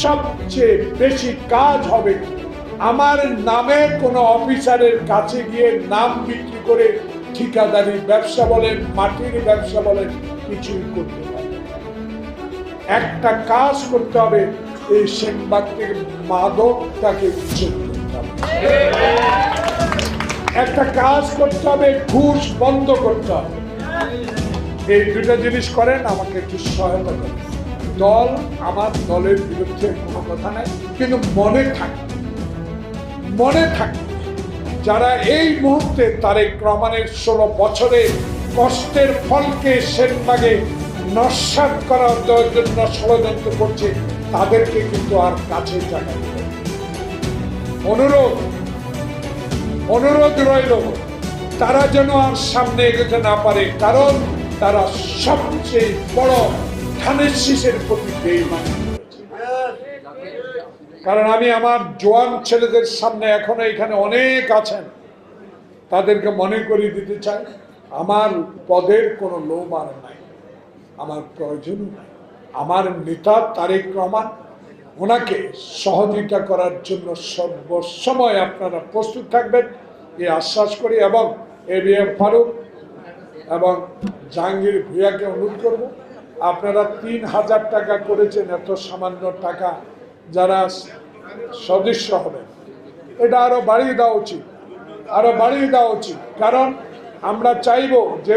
সবচেয়ে বেশি কাজ হবে আমার নামে কোনো অফিসারের কাছে গিয়ে নাম বিক্রি করে ঠিকাদারি ব্যবসা বলেন, মাটির ব্যবসা বলেন, কিছুই করতে হবে। একটা কাজ করতে হবে, এই সেনবাগ থেকে মাদকটাকে উচ্ছেদ করতে হবে। একটা কাজ করতে হবে, ঘুষ বন্ধ করতে হবে। এই দুটো জিনিস করেন, আমাকে একটু সহায়তা করেন। দল, আমার দলের বিরুদ্ধে কোনো কথা নাই, কিন্তু মনে থাকবে যারা এই মুহূর্তে তারেক রহমানের 16 বছরে কষ্টের ফলকে সেনবাগে নস্যাৎ করার জন্য ষড়যন্ত্র করছে, তাদেরকে কিন্তু আর কাছে জায়গা দেবে। অনুরোধ রইল, তারা যেন আর সামনে এগোতে না পারে, কারণ তারা সবচেয়ে বড় ধানের শীষের প্রতি বেঈমানি করেছে। কারণ আমি আমার জোয়ান ছেলেদের সামনে, এখনো এখানে অনেক আছেন, তাদেরকে মনে করিয়ে দিতে চাই, আমার পদের কোনো লোভ আর নাই, আমার প্রয়োজন নাই। আমার নেতা তারেক রহমান, ওনাকে সহযোগিতা করার জন্য সর্বসময় আপনারা প্রস্তুত থাকবেন, এই আশ্বাস করি। এবং এবিএম ফারুক এবং জাহাঙ্গীর ভূঁইয়াকে অনুরোধ করব, আপনারা 3000 টাকা করেছেন, এত সামান্য টাকা যারা সদস্য হবেন, এটা আরো বাড়িয়ে দেওয়া উচিত, কারণ আমরা চাইব যে